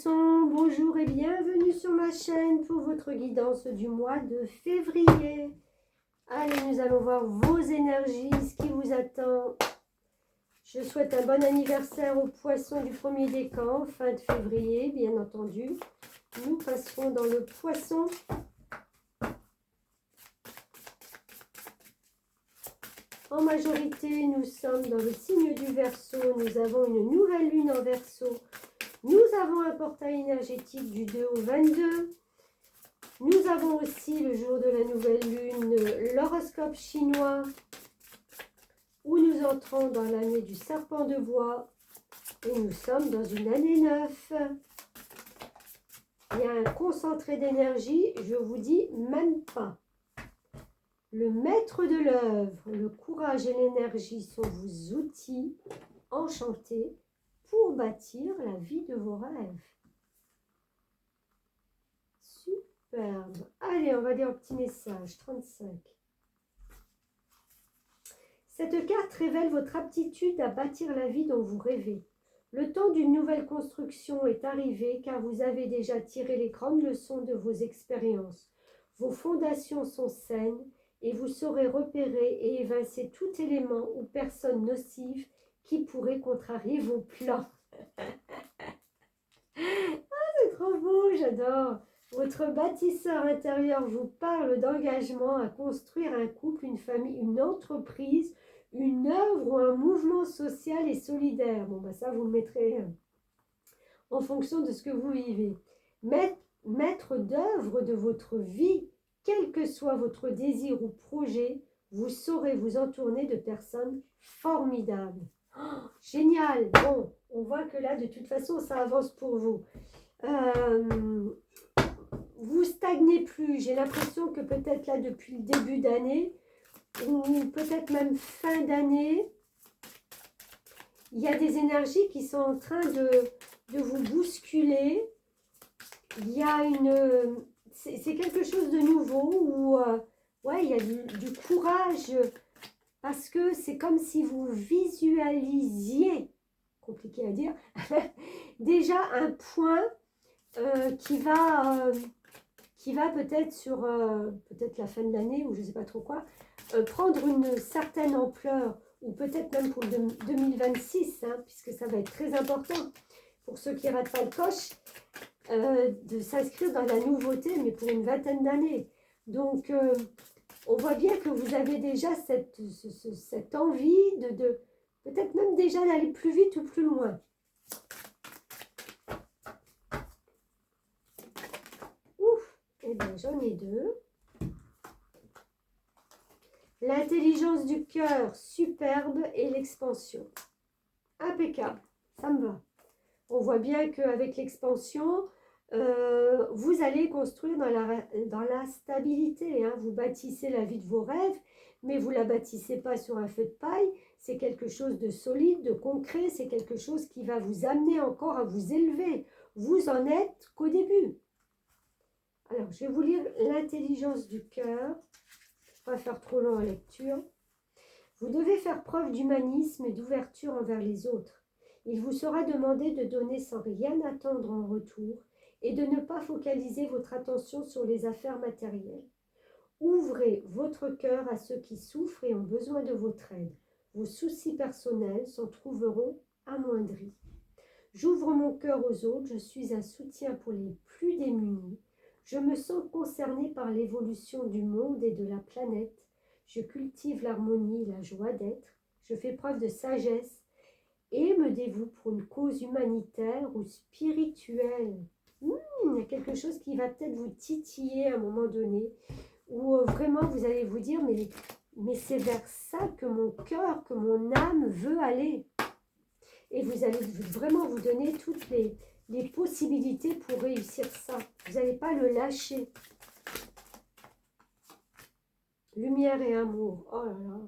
Poissons, bonjour et bienvenue sur ma chaîne pour votre guidance du mois de février. Allez, nous allons voir vos énergies, ce qui vous attend. Je souhaite un bon anniversaire aux Poissons du premier décan, fin de février, bien entendu. Nous passerons dans le Poisson. En majorité, nous sommes dans le signe du Verseau. Nous avons une nouvelle lune en Verseau. Nous avons un portail énergétique du 2 au 22. Nous avons aussi le jour de la nouvelle lune, l'horoscope chinois, où nous entrons dans l'année du serpent de bois. Et nous sommes dans une année 9. Il y a un concentré d'énergie, je vous dis même pas. Le maître de l'œuvre, le courage et l'énergie sont vos outils enchantés pour bâtir la vie de vos rêves. Superbe. Allez, on va dire un petit message, 35. Cette carte révèle votre aptitude à bâtir la vie dont vous rêvez. Le temps d'une nouvelle construction est arrivé car vous avez déjà tiré les grandes leçons de vos expériences. Vos fondations sont saines et vous saurez repérer et évincer tout élément ou personne nocive qui pourrait contrarier vos plans. C'est trop beau, j'adore. Votre bâtisseur intérieur vous parle d'engagement à construire un couple, une famille, une entreprise, une œuvre ou un mouvement social et solidaire. Bon, ça, vous le mettrez en fonction de ce que vous vivez. Maître d'œuvre de votre vie, quel que soit votre désir ou projet, vous saurez vous entourer de personnes formidables. Oh, génial. Bon, on voit que là, de toute façon, ça avance pour vous. Vous stagnez plus. J'ai l'impression que peut-être là, depuis le début d'année, ou peut-être même fin d'année, il y a des énergies qui sont en train de vous bousculer. Il y a une... C'est quelque chose de nouveau où ouais, il y a du courage parce que c'est comme si vous visualisiez, compliqué à dire, déjà un point qui va peut-être sur peut-être la fin de l'année ou je ne sais pas trop quoi, prendre une certaine ampleur ou peut-être même pour 2026, hein, puisque ça va être très important pour ceux qui ne ratent pas le coche. De s'inscrire dans la nouveauté, mais pour une vingtaine d'années. Donc, on voit bien que vous avez déjà cette envie de peut-être même déjà d'aller plus vite ou plus loin. Ouf, eh bien, j'en ai deux. L'intelligence du cœur, superbe, et l'expansion. Impeccable, ça me va. On voit bien qu'avec l'expansion, vous allez construire dans la stabilité. Hein. Vous bâtissez la vie de vos rêves, mais vous ne la bâtissez pas sur un feu de paille. C'est quelque chose de solide, de concret. C'est quelque chose qui va vous amener encore à vous élever. Vous en êtes qu'au début. Alors, je vais vous lire l'intelligence du cœur. Je ne vais pas faire trop long en lecture. Vous devez faire preuve d'humanisme et d'ouverture envers les autres. Il vous sera demandé de donner sans rien attendre en retour et de ne pas focaliser votre attention sur les affaires matérielles. Ouvrez votre cœur à ceux qui souffrent et ont besoin de votre aide. Vos soucis personnels s'en trouveront amoindris. J'ouvre mon cœur aux autres, je suis un soutien pour les plus démunis. Je me sens concernée par l'évolution du monde et de la planète. Je cultive l'harmonie et la joie d'être. Je fais preuve de sagesse et me dévoue pour une cause humanitaire ou spirituelle. Il y a quelque chose qui va peut-être vous titiller à un moment donné, où vraiment vous allez vous dire, mais c'est vers ça que mon cœur, que mon âme veut aller. Et vous allez vraiment vous donner toutes les possibilités pour réussir ça. Vous n'allez pas le lâcher. Lumière et amour, oh là là.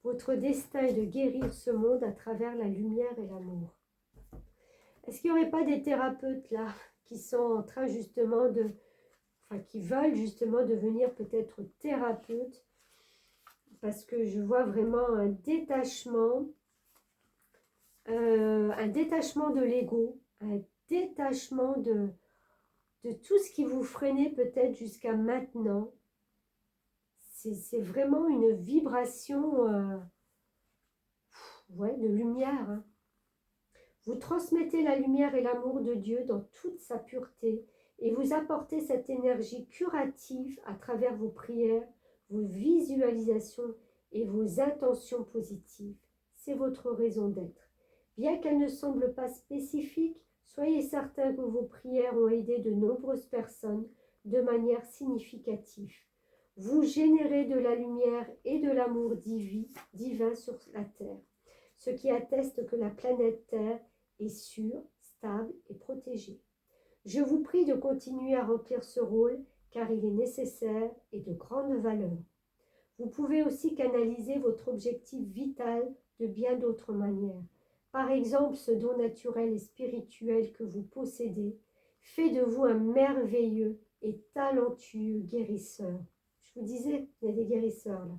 Votre destin est de guérir ce monde à travers la lumière et l'amour. Est-ce qu'il n'y aurait pas des thérapeutes là qui sont en train justement qui veulent justement devenir peut-être thérapeutes? Parce que je vois vraiment un détachement de l'ego, un détachement détachement de tout ce qui vous freinait peut-être jusqu'à maintenant. C'est vraiment une vibration ouais, de lumière. Hein. Vous transmettez la lumière et l'amour de Dieu dans toute sa pureté et vous apportez cette énergie curative à travers vos prières, vos visualisations et vos intentions positives. C'est votre raison d'être. Bien qu'elle ne semble pas spécifique, soyez certain que vos prières ont aidé de nombreuses personnes de manière significative. Vous générez de la lumière et de l'amour divin sur la Terre, ce qui atteste que la planète Terre est sûre, stable et protégée. Je vous prie de continuer à remplir ce rôle car il est nécessaire et de grande valeur. Vous pouvez aussi canaliser votre objectif vital de bien d'autres manières. Par exemple, ce don naturel et spirituel que vous possédez fait de vous un merveilleux et talentueux guérisseur. Je vous disais, il y a des guérisseurs là.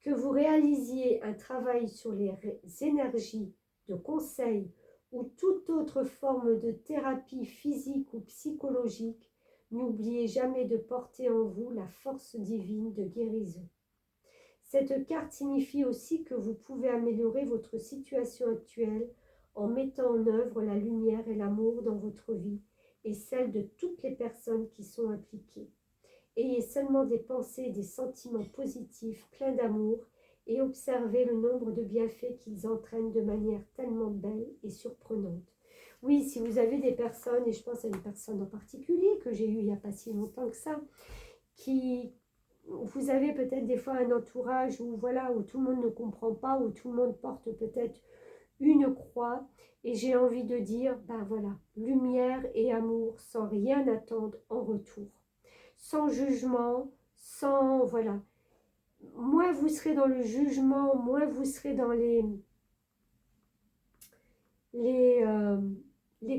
Que vous réalisiez un travail sur les énergies de conseil ou toute autre forme de thérapie physique ou psychologique, n'oubliez jamais de porter en vous la force divine de guérison. Cette carte signifie aussi que vous pouvez améliorer votre situation actuelle en mettant en œuvre la lumière et l'amour dans votre vie et celle de toutes les personnes qui sont impliquées. Ayez seulement des pensées et des sentiments positifs, pleins d'amour, et observez le nombre de bienfaits qu'ils entraînent de manière tellement belle et surprenante. Oui, si vous avez des personnes, et je pense à une personne en particulier que j'ai eue il n'y a pas si longtemps que ça, vous avez peut-être des fois un entourage où, voilà, où tout le monde ne comprend pas, où tout le monde porte peut-être une croix, et j'ai envie de dire, ben voilà, lumière et amour sans rien attendre en retour. Sans jugement, sans, voilà. Moins vous serez dans le jugement, moins vous serez dans les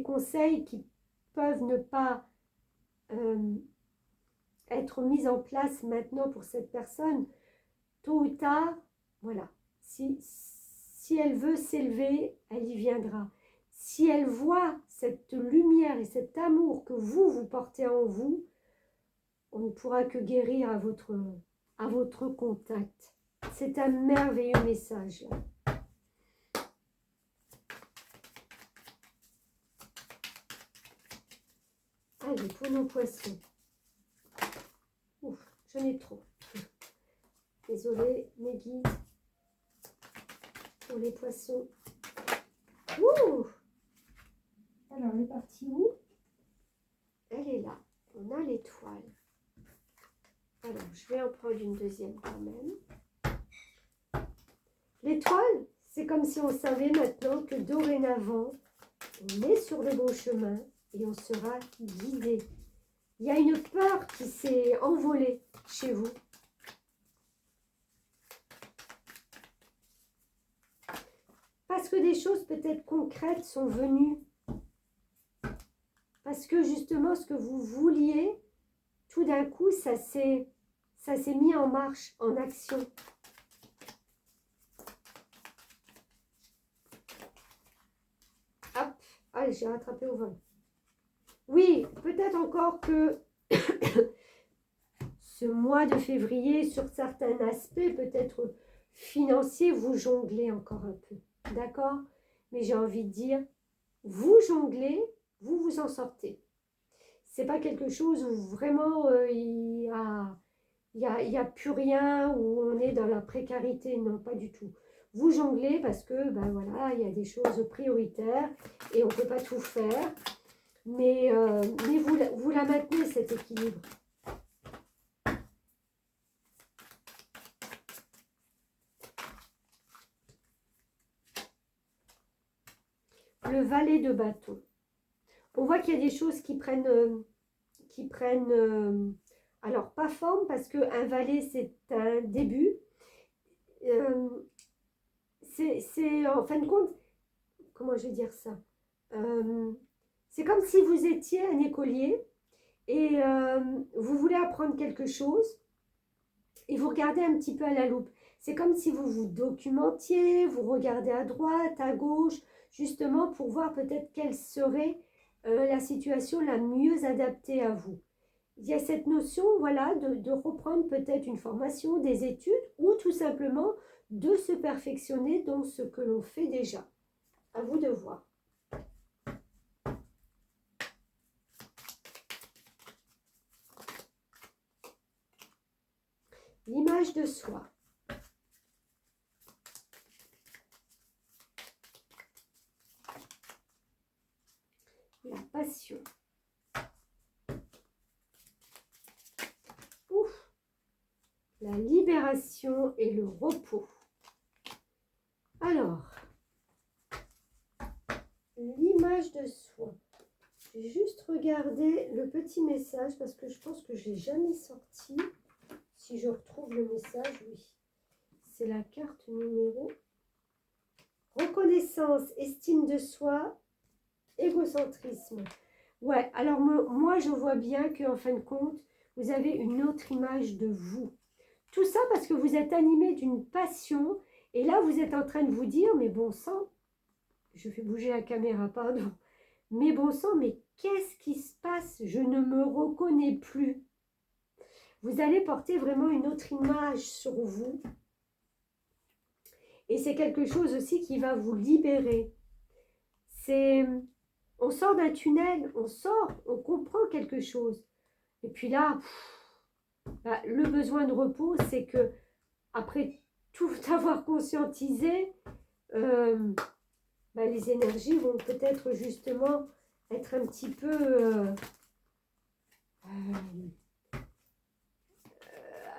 conseils qui peuvent ne pas être mis en place maintenant pour cette personne. Tôt ou tard, voilà, si elle veut s'élever, elle y viendra. Si elle voit cette lumière et cet amour que vous portez en vous, on ne pourra que guérir à votre contact. C'est un merveilleux message. Allez, pour nos poissons. Ouf, j'en ai trop. Désolée, mes guides. Pour les poissons. Ouh! Alors, elle est partie où? Elle est là. On a l'étoile. Alors, je vais en prendre une deuxième quand même. L'étoile, c'est comme si on savait maintenant que dorénavant, on est sur le bon chemin et on sera guidé. Il y a une peur qui s'est envolée chez vous. Parce que des choses peut-être concrètes sont venues. Parce que justement, ce que vous vouliez, tout d'un coup, ça s'est mis en marche, en action. Hop, allez, j'ai rattrapé au vol. Oui, peut-être encore que ce mois de février, sur certains aspects, peut-être financiers, vous jonglez encore un peu. D'accord? Mais j'ai envie de dire, vous jonglez, vous vous en sortez. C'est pas quelque chose où vraiment il y a plus rien, où on est dans la précarité. Non, pas du tout. Vous jonglez parce que, ben voilà, il y a des choses prioritaires et on ne peut pas tout faire. Mais vous la maintenez, cet équilibre. Le valet de bâton. On voit qu'il y a des choses qui prennent alors pas forme, parce qu'un valet, c'est un début. C'est en fin de compte, comment je vais dire ça, c'est comme si vous étiez un écolier et vous voulez apprendre quelque chose et vous regardez un petit peu à la loupe. C'est comme si vous vous documentiez, vous regardez à droite, à gauche, justement pour voir peut-être quelles seraient la situation la mieux adaptée à vous. Il y a cette notion, voilà, de reprendre peut-être une formation, des études, ou tout simplement de se perfectionner dans ce que l'on fait déjà. À vous de voir. L'image de soi. La passion. Ouf. La libération et le repos. Alors, l'image de soi. Je vais juste regarder le petit message parce que je pense que je ne l'ai jamais sorti. Si je retrouve le message, oui. C'est la carte numéro. Reconnaissance, estime de soi, égocentrisme. Ouais, alors moi je vois bien qu'en fin de compte, vous avez une autre image de vous. Tout ça parce que vous êtes animé d'une passion et là vous êtes en train de vous dire, mais bon sang, je fais bouger la caméra, pardon, mais bon sang, mais qu'est-ce qui se passe? Je ne me reconnais plus. Vous allez porter vraiment une autre image sur vous et c'est quelque chose aussi qui va vous libérer. On sort d'un tunnel, on sort, on comprend quelque chose. Et puis là, le besoin de repos, c'est que après tout avoir conscientisé, les énergies vont peut-être justement être un petit peu...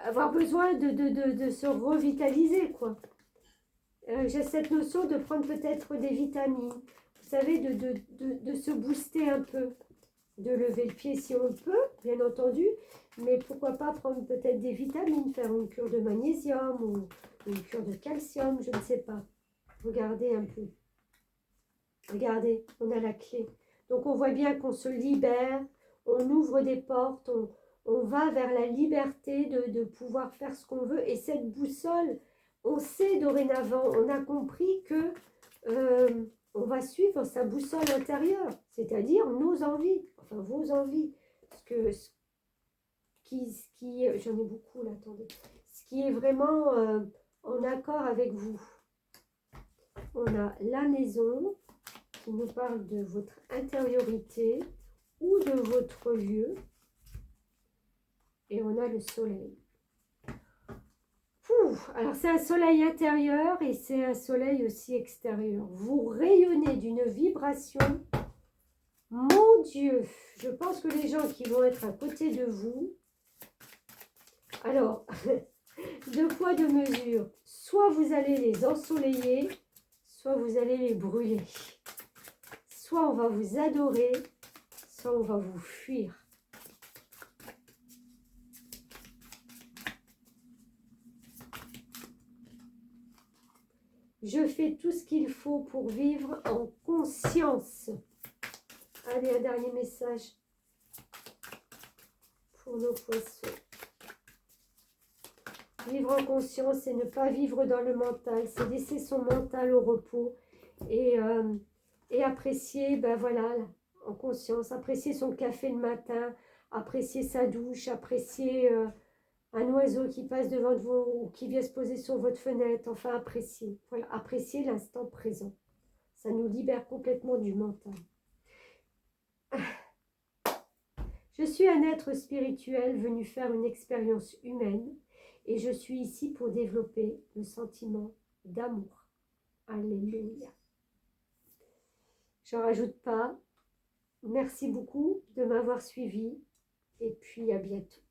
avoir besoin de se revitaliser, quoi. J'ai cette notion de prendre peut-être des vitamines, vous savez, de se booster un peu, de lever le pied si on peut, bien entendu, mais pourquoi pas prendre peut-être des vitamines, faire une cure de magnésium ou une cure de calcium, je ne sais pas. Regardez un peu. Regardez, on a la clé. Donc on voit bien qu'on se libère, on ouvre des portes, on va vers la liberté de pouvoir faire ce qu'on veut. Et cette boussole, on sait dorénavant, on a compris que on va suivre sa boussole intérieure, c'est-à-dire nos envies, enfin vos envies. Ce qui j'en ai beaucoup là, attendez. Ce qui est vraiment en accord avec vous. On a la maison qui nous parle de votre intériorité ou de votre lieu. Et on a le soleil. Alors c'est un soleil intérieur et c'est un soleil aussi extérieur. Vous rayonnez d'une vibration. Mon Dieu, je pense que les gens qui vont être à côté de vous, alors, deux poids, deux mesures. Soit vous allez les ensoleiller, soit vous allez les brûler. Soit on va vous adorer, soit on va vous fuir. Je fais tout ce qu'il faut pour vivre en conscience. Allez, un dernier message pour nos poissons. Vivre en conscience et ne pas vivre dans le mental, c'est laisser son mental au repos et apprécier, voilà, en conscience, apprécier son café le matin, apprécier sa douche, apprécier un oiseau qui passe devant vous ou qui vient se poser sur votre fenêtre, enfin apprécier, voilà, apprécier l'instant présent. Ça nous libère complètement du mental. Je suis un être spirituel venu faire une expérience humaine et je suis ici pour développer le sentiment d'amour. Alléluia. Je n'en rajoute pas. Merci beaucoup de m'avoir suivi et puis à bientôt.